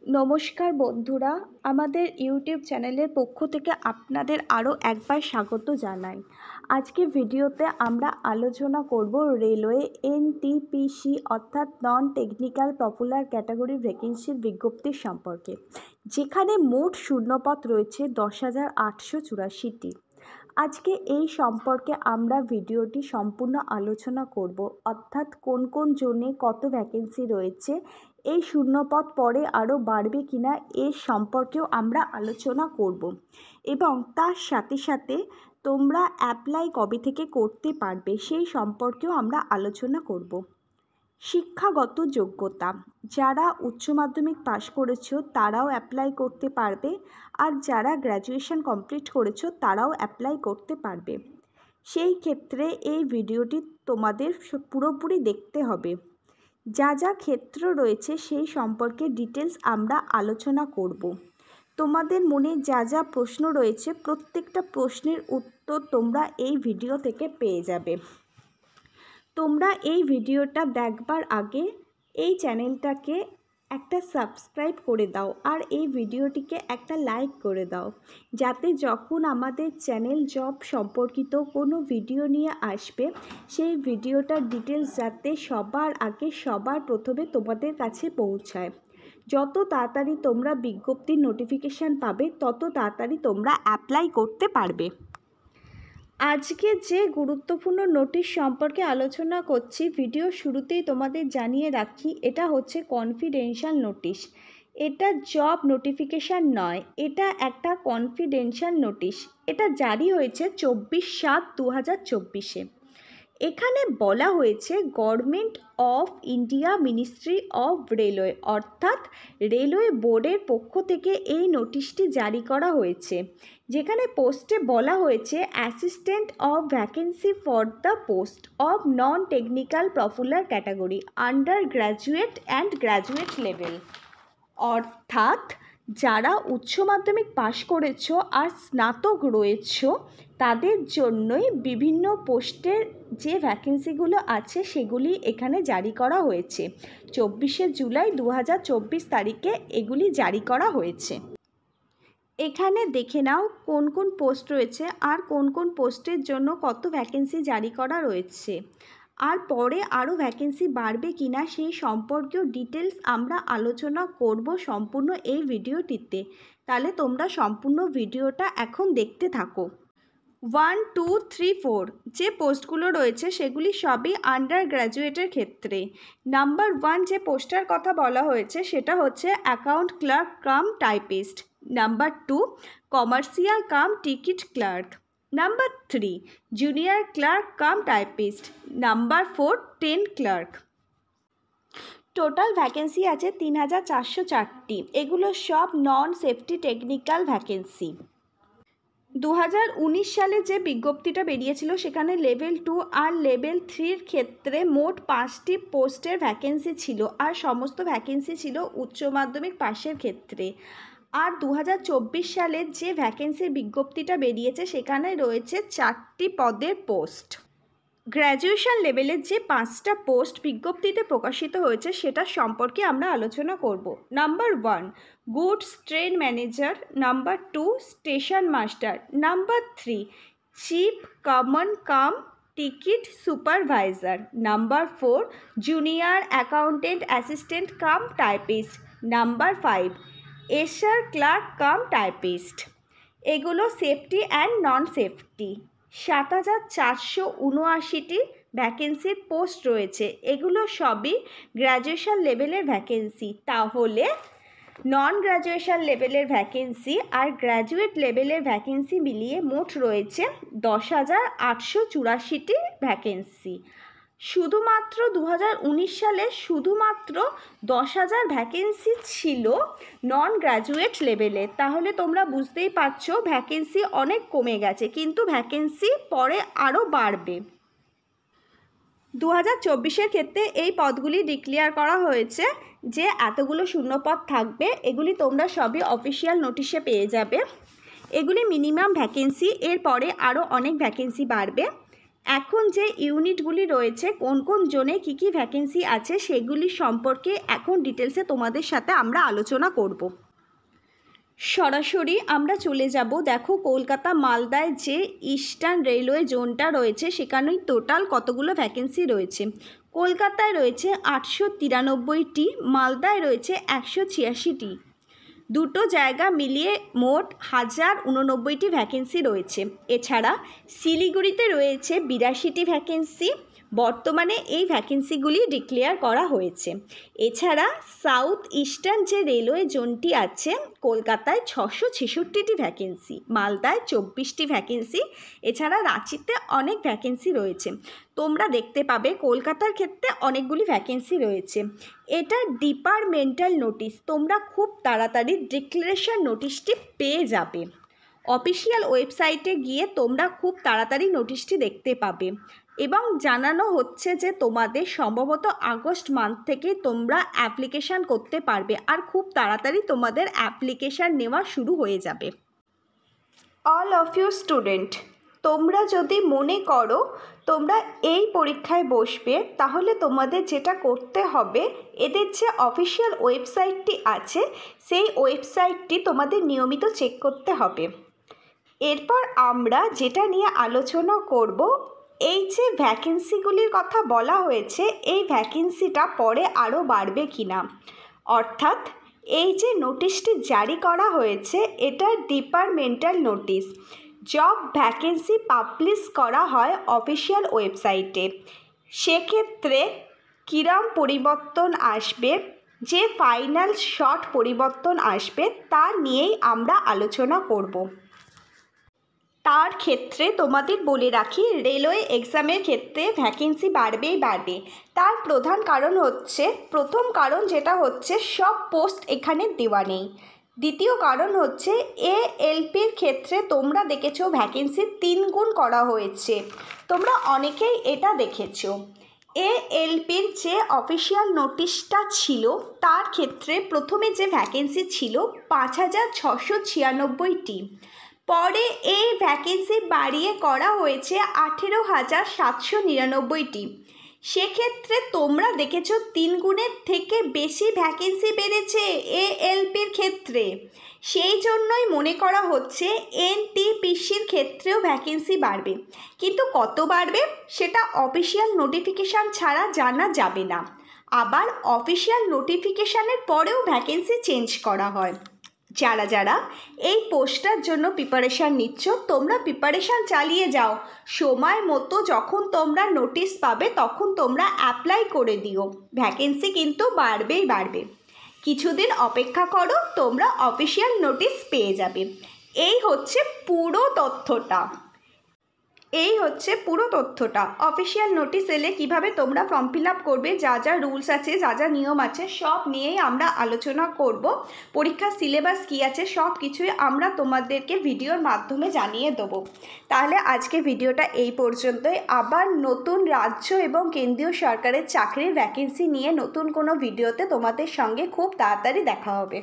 নমস্কার বন্ধুরা, আমাদের ইউটিউব চ্যানেলের পক্ষ থেকে আপনাদের আরও একবার স্বাগত জানাই। আজকে ভিডিওতে আমরা আলোচনা করব রেলওয়ে এনটিপিসি অর্থাৎ নন টেকনিক্যাল পপুলার ক্যাটাগরি ভ্যাকেন্সির বিজ্ঞপ্তির সম্পর্কে, যেখানে মোট শূন্যপদ রয়েছে 10,884টি। আজকে এই সম্পর্কে আমরা ভিডিওটি সম্পূর্ণ আলোচনা করব, অর্থাৎ কোন কোন জোনে কত ভ্যাকেন্সি রয়েছে, এই শূন্যপদ পরে আরও বাড়বে কিনা এর সম্পর্কেও আমরা আলোচনা করব এবং তার সাথে সাথে তোমরা অ্যাপ্লাই কবে থেকে করতে পারবে সেই সম্পর্কেও আমরা আলোচনা করব। শিক্ষাগত যোগ্যতা, যারা উচ্চ মাধ্যমিক পাশ করেছো তারাও অ্যাপ্লাই করতে পারবে, আর যারা গ্র্যাজুয়েশন কমপ্লিট করেছো তারাও অ্যাপ্লাই করতে পারবে। সেই ক্ষেত্রে এই ভিডিওটি তোমাদের পুরোপুরি দেখতে হবে। যা যা ক্ষেত্র রয়েছে সেই সম্পর্কে ডিটেলস আমরা আলোচনা করব। তোমাদের মনে যা যা প্রশ্ন রয়েছে প্রত্যেকটা প্রশ্নের উত্তর তোমরা এই ভিডিও থেকে পেয়ে যাবে। তোমরা এই ভিডিওটা দেখবার আগে এই চ্যানেলটাকে একটা সাবস্ক্রাইব করে দাও আর এই ভিডিওটিকে একটা লাইক করে দাও, যাতে যখন আমাদের চ্যানেল জব সম্পর্কিত কোনো ভিডিও নিয়ে আসবে সেই ভিডিওটার ডিটেলস যাতে সবার আগে সবার প্রথমে তোমাদের কাছে পৌঁছায়। যত তাড়াতাড়ি তোমরা বিজ্ঞপ্তির নোটিফিকেশান পাবে তত তাড়াতাড়ি তোমরা অ্যাপ্লাই করতে পারবে। আজকে যে গুরুত্বপূর্ণ নোটিশ সম্পর্কে আলোচনা করছি, ভিডিও শুরুতেই তোমাদের জানিয়ে রাখি, এটা হচ্ছে কনফিডেন্সিয়াল নোটিশ। এটা জব নোটিফিকেশান নয়, এটা একটা কনফিডেন্সিয়াল নোটিশ। এটা জারি হয়েছে 24/7/2024-এ। এখানে বলা হয়েছে government of India ministry of railway অর্থাৎ রেলওয়ে বোর্ডের পক্ষ থেকে এই নোটিশটি জারি করা হয়েছে, যেখানে পোস্টে বলা হয়েছে assistant of vacancy for the post of non technical popular category under graduate and graduate level. অর্থাৎ যারা উচ্চ মাধ্যমিক পাশ করেছো আর স্নাতক রয়েছো তাদের জন্যই বিভিন্ন পোস্টের যে ভ্যাকেন্সিগুলো আছে সেগুলি এখানে জারি করা হয়েছে। 24শে জুলাই 2024 তারিখে এগুলি জারি করা হয়েছে। এখানে দেখে নাও কোন কোন পোস্ট রয়েছে আর কোন কোন পোস্টের জন্য কত ভ্যাকেন্সি জারি করা রয়েছে, আর পরে আরও ভ্যাকেন্সি বাড়বে কিনা সেই সম্পর্কেও ডিটেলস আমরা আলোচনা করব সম্পূর্ণ এই ভিডিওটিতে। তাহলে তোমরা সম্পূর্ণ ভিডিওটা এখন দেখতে থাকো। 1, 2, 3, 4 যে পোস্টগুলো রয়েছে সেগুলি সবই আন্ডার গ্র্যাজুয়েটের ক্ষেত্রে। নাম্বার 1 যে পোস্টার কথা বলা হয়েছে সেটা হচ্ছে account clerk cum typist. Number 2 commercial cum ticket clerk. Number 3 junior clerk cum typist. Number 4 10 clerk. Total vacancy আছে 3,404টি। এগুলো সব নন সেফটি টেকনিক্যাল ভ্যাকেন্সি। 2019 সালে যে বিজ্ঞপ্তিটা বেরিয়েছিল সেখানে লেভেল 2 আর লেভেল 3-র ক্ষেত্রে মোট 5টি পোস্টের ভ্যাকেন্সি ছিল, আর সমস্ত ভ্যাকেন্সি ছিল উচ্চ মাধ্যমিক পাশের ক্ষেত্রে। আর 2024 সালের যে ভ্যাকেন্সির বিজ্ঞপ্তিটা বেরিয়েছে সেখানে রয়েছে 4টি পদের পোস্ট। গ্র্যাজুয়েশন লেভেলের যে 5টা পোস্ট বিজ্ঞপ্তিতে প্রকাশিত হয়েছে সেটা সম্পর্কে আমরা আলোচনা করব। Number 1 goods train manager. Number 2 station master. Number 3 chief common cum ticket supervisor. Number 4 junior accountant assistant cum typist. Number 5 এশার ক্লার্ক কাম টাইপিস্ট। এগুলো সেফটি অ্যান্ড নন সেফটি। 7,479টি ভ্যাকেন্সির পোস্ট রয়েছে। এগুলো সবই গ্র্যাজুয়েশন লেভেলের ভ্যাকেন্সি। তাহলে নন গ্র্যাজুয়েশন লেভেলের ভ্যাকেন্সি আর গ্র্যাজুয়েট লেভেলের ভ্যাকেন্সি মিলিয়ে মোট রয়েছে 10,884টি ভ্যাকেন্সি। শুধুমাত্র 2019 সালে শুধুমাত্র 10,000 ভ্যাকেন্সি ছিল নন গ্র্যাজুয়েট লেভেলে। তাহলে তোমরা বুঝতেই পারছো ভ্যাকেন্সি অনেক কমে গেছে, কিন্তু ভ্যাকেন্সি পরে আরও বাড়বে। 2024-এর ক্ষেত্রে এই পদগুলি ডিক্লেয়ার করা হয়েছে যে এতগুলো শূন্যপদ থাকবে। এগুলি তোমরা সবই অফিসিয়াল নোটিশে পেয়ে যাবে। এগুলি মিনিমাম ভ্যাকেন্সি, এর পরে আরও অনেক ভ্যাকেন্সি বাড়বে। এখন যে ইউনিটগুলি রয়েছে কোন কোন জোনে কী কী ভ্যাকেন্সি আছে সেগুলি সম্পর্কে এখন ডিটেলসে তোমাদের সাথে আমরা আলোচনা করব। সরাসরি আমরা চলে যাব। দেখো, কলকাতা মালদায় যে ইস্টার্ন রেলওয়ে জোনটা রয়েছে সেখানেই টোটাল কতগুলো ভ্যাকেন্সি রয়েছে। কলকাতায় রয়েছে 893টি, মালদায় রয়েছে 186টি। দুটো জায়গা মিলিয়ে মোট 1089টি ভ্যাকেন্সি রয়েছে। এছাড়া শিলিগুড়িতে রয়েছে 82টি ভ্যাকেন্সি। বর্তমানে এই ভ্যাকেন্সিগুলি ডিক্লেয়ার করা হয়েছে। এছাড়া সাউথ ইস্টার্ন যে রেলওয়ে জোনটি আছে কলকাতায় 666টি ভ্যাকেন্সি, মালদায় 24টি ভ্যাকেন্সি। এছাড়া রাঁচিতে অনেক ভ্যাকেন্সি রয়েছে। তোমরা দেখতে পাবে কলকাতার ক্ষেত্রে অনেকগুলি ভ্যাকেন্সি রয়েছে। এটা ডিপার্টমেন্টাল নোটিশ, তোমরা খুব তাড়াতাড়ি ডিক্লারেশন নোটিশটি পেয়ে যাবে। অফিসিয়াল ওয়েবসাইটে গিয়ে তোমরা খুব তাড়াতাড়ি নোটিশটি দেখতে পাবে এবং জানানো হচ্ছে যে তোমাদের সম্ভবত আগস্ট মান্থ থেকে তোমরা অ্যাপ্লিকেশান করতে পারবে আর খুব তাড়াতাড়ি তোমাদের অ্যাপ্লিকেশান নেওয়া শুরু হয়ে যাবে। অল অফ ইউ স্টুডেন্ট, তোমরা যদি মনে করো তোমরা এই পরীক্ষায় বসবে তাহলে তোমাদের যেটা করতে হবে, এদের যে অফিসিয়াল ওয়েবসাইটটি আছে সেই ওয়েবসাইটটি তোমাদের নিয়মিত চেক করতে হবে। এরপর আমরা যেটা নিয়ে আলোচনা করব, এই যে ভ্যাকেন্সিগুলির কথা বলা হয়েছে এই ভ্যাকেন্সিটা পরে আরও বাড়বে কি না, অর্থাৎ এই যে নোটিশটি জারি করা হয়েছে এটা departmental notice. Job vacancy publish করা হয় অফিসিয়াল ওয়েবসাইটে। সেক্ষেত্রে কিরম পরিবর্তন আসবে, যে ফাইনাল শর্ট পরিবর্তন আসবে তা নিয়েই আমরা আলোচনা করব। তার ক্ষেত্রে তোমাদের বলে রাখি, রেলওয়ে এক্সামের ক্ষেত্রে ভ্যাকেন্সি বাড়বেই বাড়বে। তার প্রধান কারণ হচ্ছে, প্রথম কারণ যেটা হচ্ছে সব পোস্ট এখানে দেওয়া নেই। দ্বিতীয় কারণ হচ্ছে এএলপির ক্ষেত্রে তোমরা দেখেছো ভ্যাকেন্সি 3 গুণ করা হয়েছে। তোমরা অনেকেই এটা দেখেছো। এএলপির যে অফিসিয়াল নোটিশটা ছিল তার ক্ষেত্রে প্রথমে যে ভ্যাকেন্সি ছিল 5696টি, পরে এই ভ্যাকেন্সি বাড়িয়ে করা হয়েছে 18,799টি। সেক্ষেত্রে তোমরা দেখেছো 3 গুণের থেকে বেশি ভ্যাকেন্সি বেড়েছে এএলপির ক্ষেত্রে। সেই জন্যই মনে করা হচ্ছে এনটিপিসির ক্ষেত্রেও ভ্যাকেন্সি বাড়বে, কিন্তু কত বাড়বে সেটা অফিসিয়াল নোটিফিকেশান ছাড়া জানা যাবে না। আবার অফিসিয়াল নোটিফিকেশানের পরেও ভ্যাকেন্সি চেঞ্জ করা হয়। যারা যারা এই পোস্টটার জন্য প্রিপারেশান নিচ্ছ তোমরা প্রিপারেশান চালিয়ে যাও। সময় মতো যখন তোমরা নোটিশ পাবে তখন তোমরা অ্যাপ্লাই করে দিও। ভ্যাকেন্সি কিন্তু বাড়বেই বাড়বে। কিছুদিন অপেক্ষা করো, তোমরা অফিসিয়াল নোটিশ পেয়ে যাবে। এই হচ্ছে পুরো তথ্যটা। অফিসিয়াল নোটিশ এলে কিভাবে তোমরা ফর্ম ফিল আপ করবে, যা যা রুলস আছে, যা যা নিয়ম আছে সব নিয়েই আমরা আলোচনা করব। পরীক্ষার সিলেবাস কী আছে সব কিছুই আমরা তোমাদেরকে ভিডিওর মাধ্যমে জানিয়ে দেবো। তাহলে আজকে ভিডিওটা এই পর্যন্তই। আবার নতুন রাজ্য এবং কেন্দ্রীয় সরকারের চাকরির ভ্যাকেন্সি নিয়ে নতুন কোনো ভিডিওতে তোমাদের সঙ্গে খুব তাড়াতাড়ি দেখা হবে।